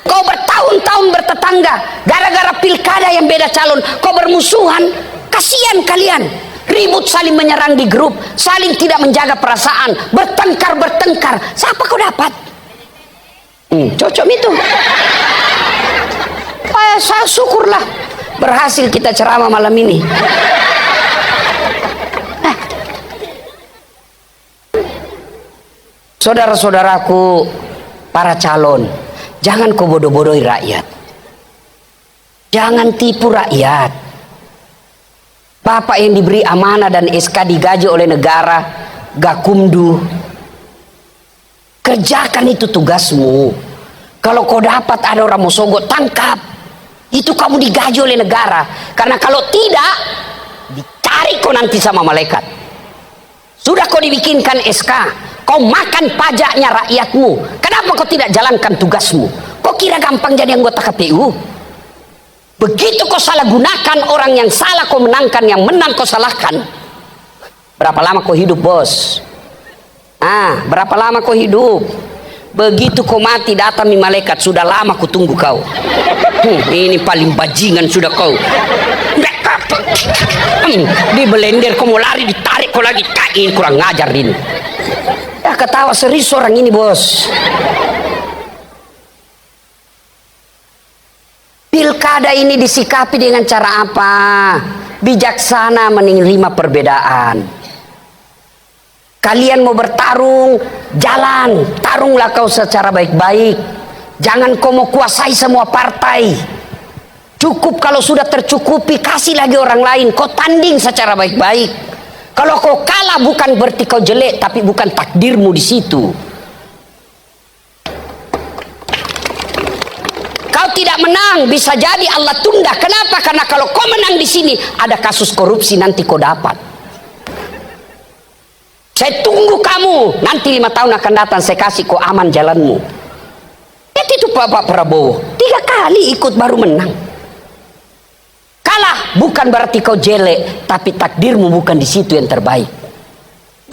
Kau bertahun-tahun bertetangga gara-gara pilkada yang beda calon. Kau bermusuhan. Kasihan kalian. Ribut saling menyerang di grup, saling tidak menjaga perasaan, bertengkar. Siapa kau dapat? Cocok itu. Saya syukurlah berhasil kita ceramah malam ini. Saudara-saudaraku, para calon, jangan kau bodoh-bodohi rakyat. Jangan tipu rakyat. Bapak yang diberi amanah dan SK digaji oleh negara, Gakumdu. Kerjakan itu tugasmu. Kalau kau dapat ada orang mau sogok, tangkap. Itu kamu digaji oleh negara. Karena kalau tidak, ditarik kau nanti sama malaikat. Sudah kau dibikinkan SK, kau makan pajaknya rakyatmu. Kenapa kau tidak jalankan tugasmu? Kau kira gampang jadi anggota KPU? Begitu kau salah gunakan orang yang salah kau menangkan, yang menang kau salahkan. Berapa lama kau hidup, bos? Berapa lama kau hidup? Begitu kau mati datang malaikat, sudah lama ku tunggu kau. Ini paling bajingan sudah kau. Di belender kau mau lari, ditarik kau lagi. Ini kurang ngajar ini. Ya ketawa serius orang ini, bos. Pilkada ini disikapi dengan cara apa? Bijaksana menerima perbedaan. Kalian mau bertarung, jalan, tarunglah kau secara baik-baik. Jangan kau mau kuasai semua partai. Cukup kalau sudah tercukupi, kasih lagi orang lain. Kau tanding secara baik-baik. Kalau kau kalah bukan berarti kau jelek, tapi bukan takdirmu di situ. Kau tidak menang, bisa jadi Allah tunda. Kenapa? Karena kalau kau menang di sini, ada kasus korupsi nanti kau dapat. Saya tunggu kamu, nanti 5 tahun akan datang, saya kasih kau aman jalanmu. Itu Bapak Prabowo, 3 kali ikut baru menang. Kalah bukan berarti kau jelek, tapi takdirmu bukan di situ yang terbaik.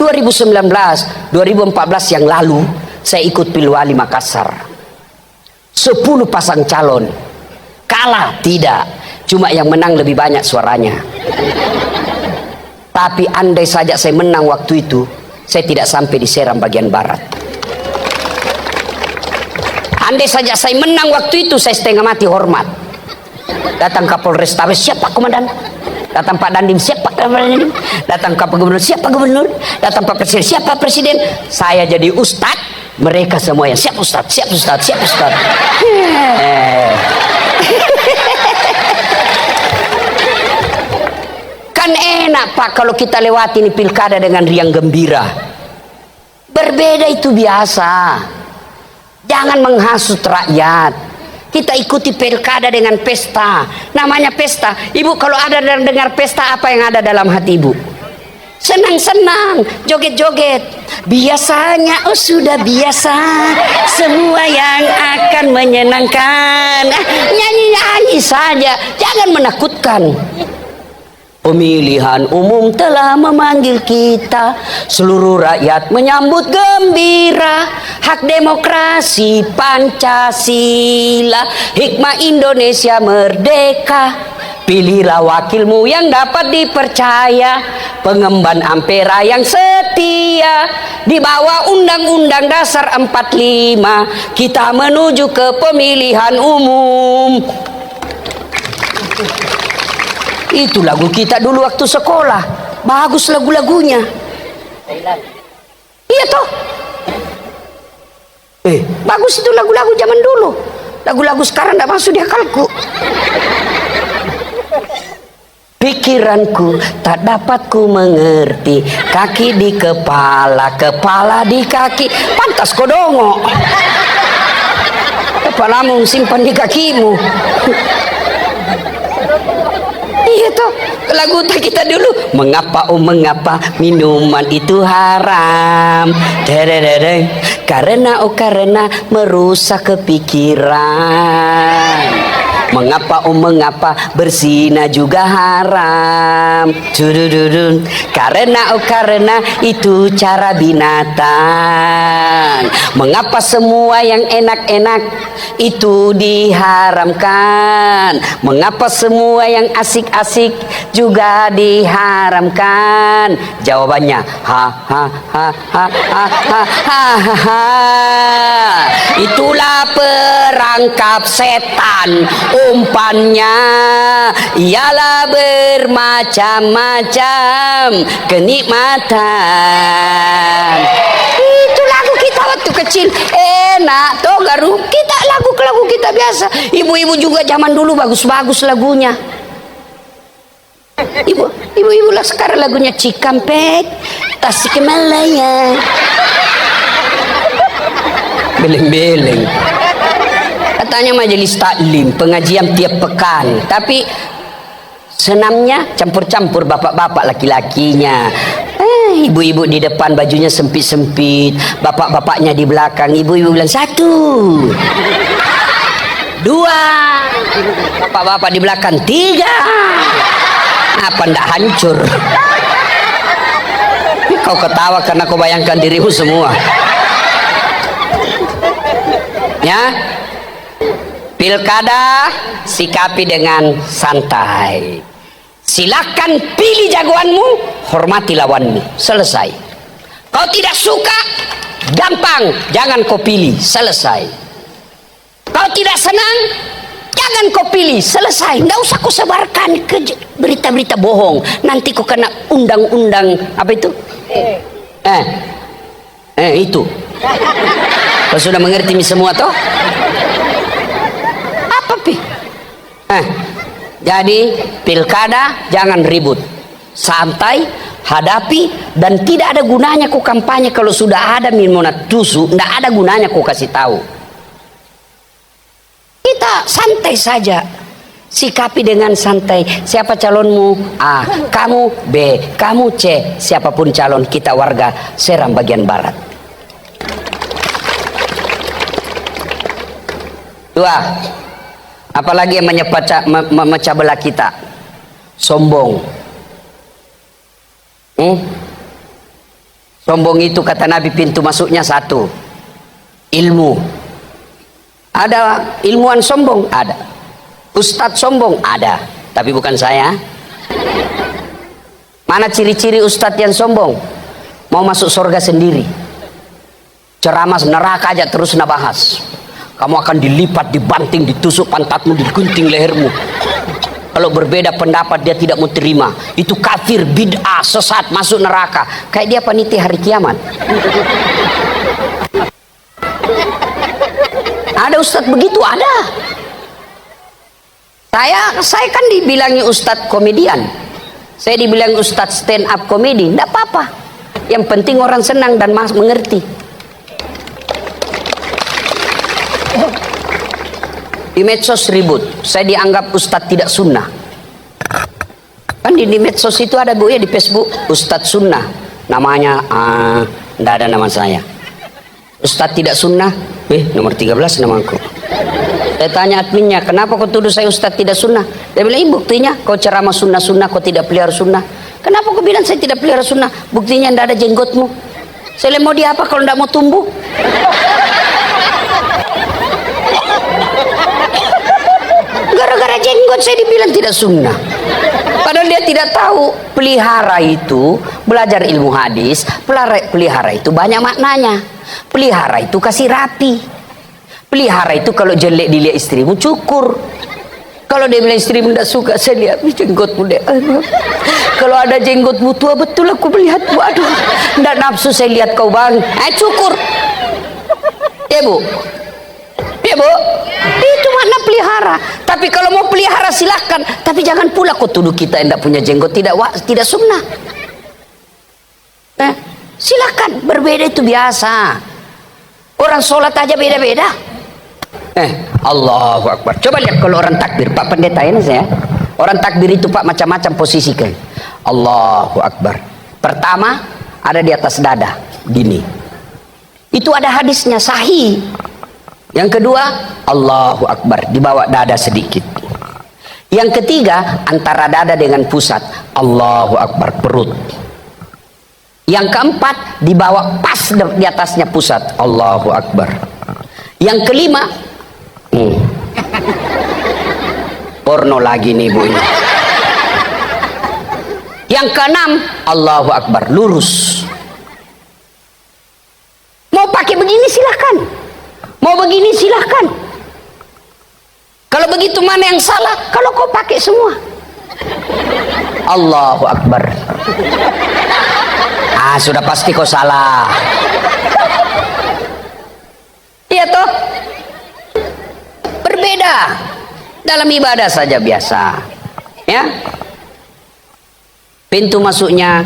2019, 2014 yang lalu, saya ikut Pilwali Makassar. 10 pasang calon, kalah tidak, cuma yang menang lebih banyak suaranya. Tapi andai saja saya menang waktu itu, saya tidak sampai di Seram bagian barat. Andai saja saya menang waktu itu, saya setengah mati hormat. Datang Kapolres Tabes, siapa komandan? Datang Pak Dandim, siapa Dandim? Datang Pak Gubernur, siapa gubernur? Datang Pak Presiden, siapa presiden? Saya jadi ustadz, mereka semuanya siap ustadz, siap ustadz, siap ustadz. Kan enak Pak kalau kita lewati ini pilkada dengan riang gembira. Berbeda itu biasa. Jangan menghasut rakyat. Kita ikuti pilkada dengan pesta. Namanya pesta. Ibu kalau ada dengar pesta, apa yang ada dalam hati ibu? Senang-senang, joget-joget. Biasanya, oh sudah biasa, semua yang akan menyenangkan. Nyanyi-nyanyi saja, jangan menakutkan. Pemilihan umum telah memanggil kita, seluruh rakyat menyambut gembira. Hak demokrasi Pancasila, hikmah Indonesia merdeka. Pilihlah wakilmu yang dapat dipercaya, pengemban ampera yang setia. Di bawah Undang-Undang Dasar 45, kita menuju ke pemilihan umum. Itu lagu kita dulu waktu sekolah. Bagus lagu-lagunya. Iya toh? Bagus itu lagu-lagu zaman dulu. Lagu-lagu sekarang tidak masuk di akalku. Pikiranku tak dapat ku mengerti, kaki di kepala, kepala di kaki. Pantas kau dongok. Kepalamu simpan di kakimu. Iya toh, lagu kita dulu. Mengapa oh mengapa minuman itu haram? Dererere. Karena oh karena merusak kepikiran. Mengapa oh mengapa berzina juga haram? Dudududun. Karena oh karena itu cara binatang. Mengapa semua yang enak-enak itu diharamkan? Mengapa semua yang asik-asik juga diharamkan? Jawabannya ha ha ha ha ha ha ha ha. Itulah perangkap setan. Umpannya ialah bermacam-macam kenikmatan. Itu lagu kita waktu kecil, enak toh garu. Kita lagu kita biasa. Ibu-ibu juga zaman dulu bagus-bagus lagunya. Ibu-ibu lah sekarang lagunya Cikampek, Tasikmalaya, beleng-beleng. Katanya majelis taklim, pengajian tiap pekan, tapi senamnya campur-campur bapak-bapak laki-lakinya. Ibu-ibu di depan bajunya sempit-sempit, bapak-bapaknya di belakang. Ibu-ibu bilang 1, 2, bapak-bapak di belakang 3. Apa ndak hancur? Kau ketawa karena kau bayangkan dirimu semua. Ya, pilkada sikapi dengan santai. Silakan pilih jagoanmu, hormati lawanmu. Selesai. Kau tidak suka, gampang, jangan kau pilih. Selesai. Kau tidak senang, jangan kau pilih. Selesai. Nggak usah kau sebarkan ke berita-berita bohong. Nanti kau kena undang-undang apa itu? Itu. Kau sudah mengerti ini semua toh? Apa pi? Jadi pilkada jangan ribut, santai, hadapi, dan tidak ada gunanya kau kampanye kalau sudah ada minuman tusuk. Tidak ada gunanya kau kasih tahu. Kita santai saja, sikapi dengan santai. Siapa calonmu? A, kamu B, kamu C. Siapapun calon, kita warga Seram bagian barat. 2. Apalagi yang memecah belah kita? Sombong. Sombong itu kata Nabi pintu masuknya 1. Ilmu. Ada ilmuwan sombong? Ada. Ustadz sombong? Ada. Tapi bukan saya. Mana ciri-ciri ustadz yang sombong? Mau masuk surga sendiri. Ceramah neraka aja terus nabahas. Kamu akan dilipat, dibanting, ditusuk pantatmu, digunting lehermu. Kalau berbeda pendapat dia tidak mau terima. Itu kafir, bid'ah, sesat, masuk neraka. Kayak dia panitia hari kiamat. Ada ustadz begitu? Ada. Saya kan dibilangi ustadz komedian. Saya dibilang ustadz stand up komedi. Tidak apa-apa. Yang penting orang senang dan mengerti. Di medsos ribut, saya dianggap ustadz tidak sunnah. Kan di medsos itu ada bu ya, di Facebook ustadz sunnah. Namanya, enggak ada nama saya. Ustadz tidak sunnah, nomor 13 namaku. Saya tanya adminnya, kenapa kau tuduh saya ustadz tidak sunnah? Dia bilang, buktinya kau ceramah sunnah-sunnah, kau tidak pelihara sunnah. Kenapa kau bilang saya tidak pelihara sunnah? Buktinya enggak ada jenggotmu. Saya mau dia apa kalau enggak mau tumbuh? Gara-gara jenggot saya dibilang tidak sunnah. Padahal dia tidak tahu pelihara itu belajar ilmu hadis. Pelihara itu banyak maknanya. Pelihara itu kasih rapi. Pelihara itu kalau jelek dilihat istrimu cukur. Kalau dia bilang istrimu tidak suka, saya lihat jenggotmu deh. Kalau ada jenggotmu tua betul aku melihatmu. Aduh, tidak nafsu saya lihat kau bang. Cukur. Ya bu. Ya bu, itu makna pelihara. Tapi kalau mau pelihara silahkan, tapi jangan pula kau tuduh kita yang tidak punya jenggot tidak sunnah. Silakan, berbeda itu biasa. Orang sholat aja beda-beda. Allahu Akbar. Coba lihat kalau orang takbir, Pak Pendeta ini saya. Orang takbir itu Pak macam-macam posisi kan. Allahu Akbar. Pertama ada di atas dada, gini. Itu ada hadisnya sahih. Yang kedua, Allahu Akbar, dibawa dada sedikit. Yang ketiga, antara dada dengan pusat, Allahu Akbar, perut. Yang keempat, dibawa pas di atasnya pusat, Allahu Akbar. Yang kelima, porno lagi nih bu ini. Yang keenam, Allahu Akbar, lurus. Mau pakai begini silahkan. Mau begini silahkan. Kalau begitu mana yang salah? Kalau kau pakai semua. Allahu Akbar. Sudah pasti kau salah. Iya toh? Berbeda. Dalam ibadah saja biasa. Ya. Pintu masuknya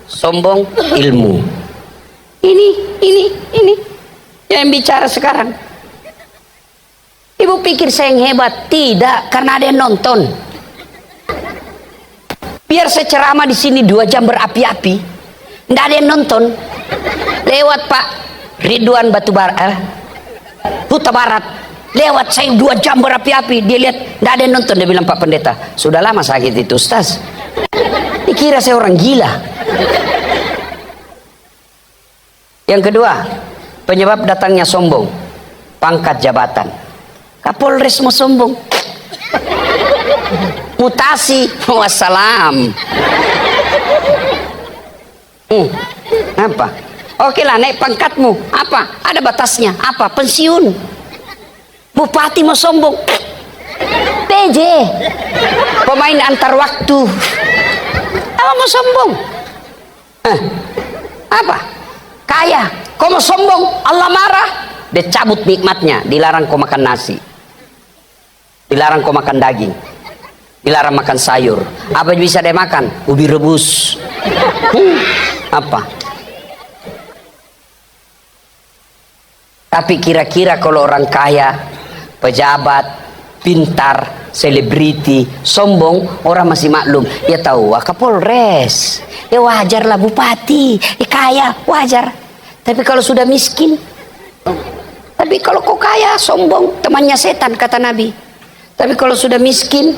sombong, ilmu. Ini. Yang bicara sekarang. Ibu pikir saya yang hebat? Tidak, karena ada yang nonton. Biar saya ceramah di sini 2 jam berapi-api, tidak ada yang nonton. Lewat Pak Ridwan Huta Barat, lewat saya 2 jam berapi-api, dia lihat tidak ada yang nonton. Dia bilang, Pak Pendeta, sudah lama sakit itu Ustaz. Dikira saya orang gila. Yang kedua, penyebab datangnya sombong, pangkat jabatan. Kapolres mau sombong, mutasi, wassalam. Apa? Oke lah, naik pangkatmu. Apa? Ada batasnya. Apa? Pensiun. Bupati mau sombong, PJ, pemain antar waktu. Apa mau sombong? Apa? Kaya. Kau mau sombong, Allah marah. Dia cabut nikmatnya, dilarang kau makan nasi, dilarang kau makan daging, dilarang makan sayur. Apa bisa dia makan? Ubi rebus. Apa? Tapi kira-kira kalau orang kaya, pejabat, pintar, selebriti, sombong, orang masih maklum. Ya tahu, Kapolres, ya wajarlah, bupati, ya kaya, wajar. Tapi kalau sudah miskin, tapi kalau kau kaya, sombong, temannya setan kata Nabi. Tapi kalau sudah miskin,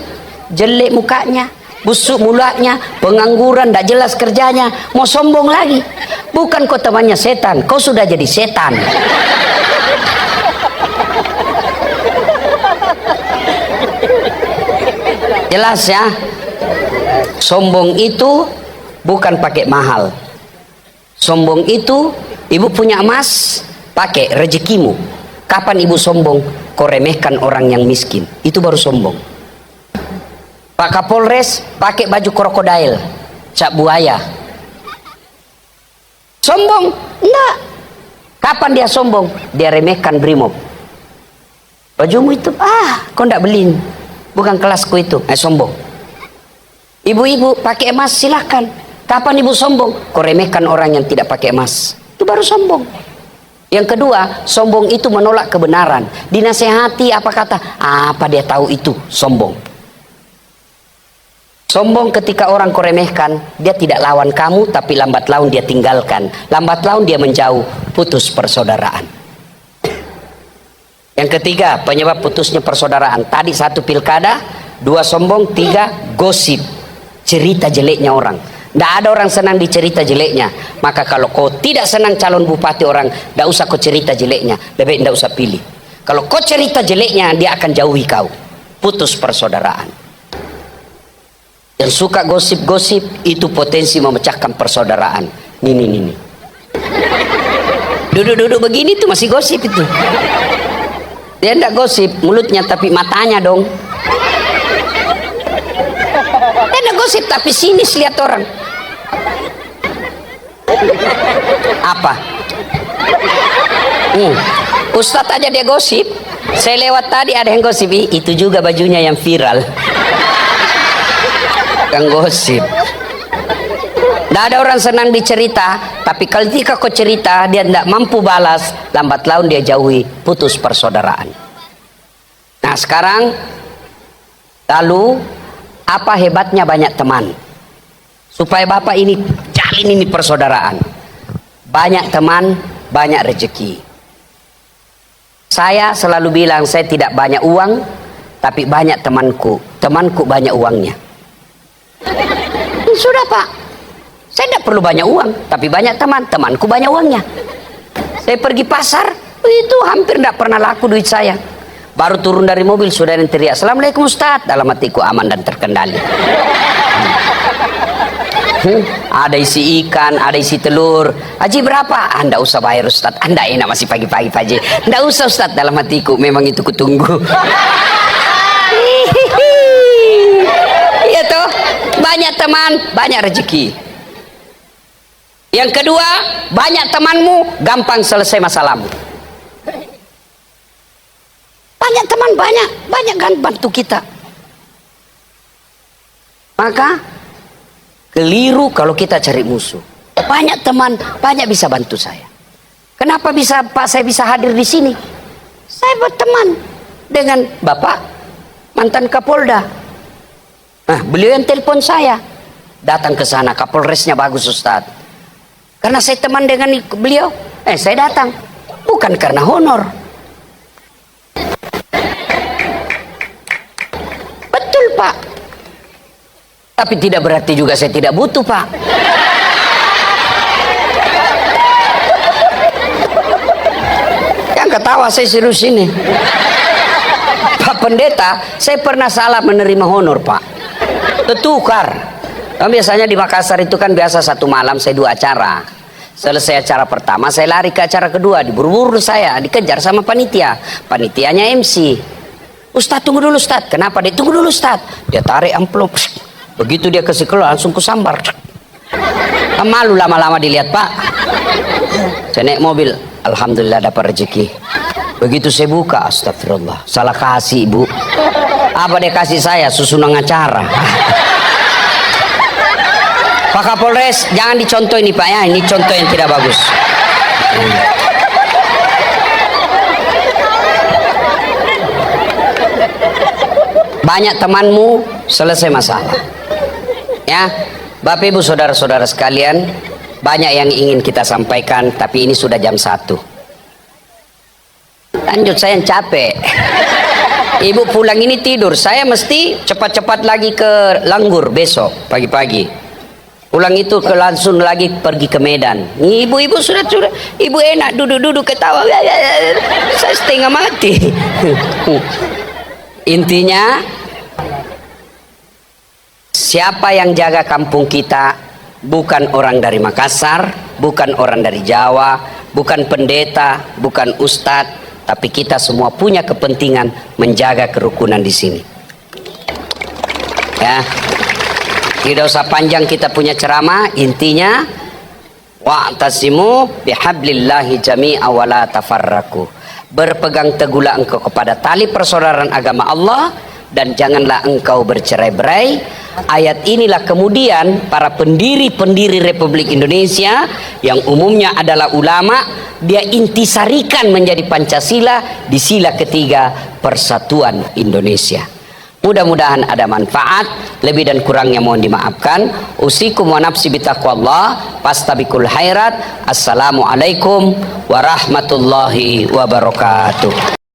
jelek mukanya, busuk mulutnya, pengangguran, tidak jelas kerjanya, mau sombong lagi. Bukan kau temannya setan, kau sudah jadi setan. Jelas ya. Sombong itu bukan pakai mahal. Sombong itu, ibu punya emas, pakai rezekimu. Kapan ibu sombong? Kau remehkan orang yang miskin, itu baru sombong. Pak Kapolres pakai baju krokodil, cap buaya. Sombong? Enggak. Kapan dia sombong? Dia remehkan brimob. Bajumu itu, kau enggak beliin, bukan kelasku itu. Sombong. Ibu-ibu pakai emas silahkan. Kapan ibu sombong? Kau remehkan orang yang tidak pakai emas, itu baru sombong. Yang kedua, sombong itu menolak kebenaran. Dinasehati apa kata? Apa dia tahu itu sombong. Sombong ketika orang kau remehkan, dia tidak lawan kamu, tapi lambat laun dia tinggalkan. Lambat laun dia menjauh, putus persaudaraan. Yang ketiga, penyebab putusnya persaudaraan. Tadi 1 pilkada, 2 sombong, 3 gosip, cerita jeleknya orang. Tidak ada orang senang dicerita jeleknya. Maka kalau kau tidak senang calon bupati orang, tidak usah kau cerita jeleknya, lebih tidak usah pilih. Kalau kau cerita jeleknya, dia akan jauhi kau, putus persaudaraan. Yang suka gosip-gosip itu potensi memecahkan persaudaraan. Nih. Duduk-duduk begini tuh masih gosip itu. Dia enggak gosip mulutnya tapi matanya dong. Dia enggak gosip tapi sinis lihat orang. Apa? Ustadz aja dia gosip. Saya lewat tadi ada yang gosip, itu juga bajunya yang viral. Yang gosip. Tidak ada orang senang dicerita, tapi kalau ketika kau cerita dia tidak mampu balas, lambat laun dia jauhi, putus persaudaraan. Nah sekarang, lalu apa hebatnya banyak teman? Supaya bapak ini jalin ini persaudaraan. Banyak teman, banyak rezeki. Saya selalu bilang saya tidak banyak uang, tapi banyak temanku. Temanku banyak uangnya. Sudah pak, saya tidak perlu banyak uang, tapi banyak teman. Temanku banyak uangnya. Saya pergi pasar, itu hampir tidak pernah laku duit saya. Baru turun dari mobil sudah yang teriak, "Assalamualaikum Ustadz." Dalam hatiku aman dan terkendali. Ada isi ikan, ada isi telur. "Haji berapa?" "Anda usah bayar Ustadz, Anda enak masih pagi-pagi Pak Haji." "Nggak usah Ustadz." Dalam hatiku memang itu kutunggu. Iya toh, banyak teman, banyak rezeki. Yang kedua, banyak temanmu, gampang selesai masalahmu. Banyak teman, banyak kan bantu kita. Maka keliru kalau kita cari musuh. Banyak teman, banyak bisa bantu saya. Kenapa bisa Pak saya bisa hadir di sini? Saya berteman dengan Bapak mantan Kapolda. Nah, beliau yang telepon saya, datang ke sana, Kapolresnya bagus Ustadz. Karena saya teman dengan beliau, saya datang, bukan karena honor. Betul Pak. Tapi tidak berarti juga saya tidak butuh Pak. Yang ketawa saya serius ini. Pak Pendeta, saya pernah salah menerima honor Pak. Tertukar. Kan biasanya di Makassar itu kan biasa 1 malam saya 2 acara. Selesai acara pertama saya lari ke acara kedua, diburu-buru saya, dikejar sama panitia. Panitianya MC. "Ustadz tunggu dulu Ustadz." "Kenapa?" "Dia tunggu dulu Ustadz." Dia tarik amplop. Begitu dia kasih keluar langsung kusambar. Malu lama-lama dilihat Pak. Saya naik mobil, alhamdulillah dapat rezeki. Begitu saya buka, astagfirullah, salah kasih Ibu. Apa dia kasih saya? Susunan acara. Pak Kapolres, jangan dicontoh ini Pak ya, ini contoh yang tidak bagus. Banyak temanmu, selesai masalah. Ya, Bapak Ibu saudara-saudara sekalian, banyak yang ingin kita sampaikan, tapi ini sudah jam 1. Lanjut, saya yang capek. Ibu pulang ini tidur, saya mesti cepat-cepat lagi ke Langgur besok pagi-pagi. Pulang itu langsung lagi pergi ke Medan. Ibu-ibu sudah ibu enak duduk-duduk ketawa. Saya setengah mati. Intinya, siapa yang jaga kampung kita bukan orang dari Makassar, bukan orang dari Jawa, bukan pendeta, bukan ustadz, tapi kita semua punya kepentingan menjaga kerukunan di sini. Ya, tidak usah panjang kita punya ceramah. Intinya, wa'tasimu bihablillahi jami'a wa la tafarraku. Berpegang teguhlah engkau kepada tali persaudaraan agama Allah dan janganlah engkau bercerai-berai. Ayat inilah kemudian para pendiri-pendiri Republik Indonesia yang umumnya adalah ulama, dia intisarikan menjadi Pancasila di sila ketiga Persatuan Indonesia. Mudah-mudahan ada manfaat, lebih dan kurangnya mohon dimaafkan. Usikum wa nafsi bitaqwallah, fastabikul khairat. Assalamualaikum warahmatullahi wabarakatuh.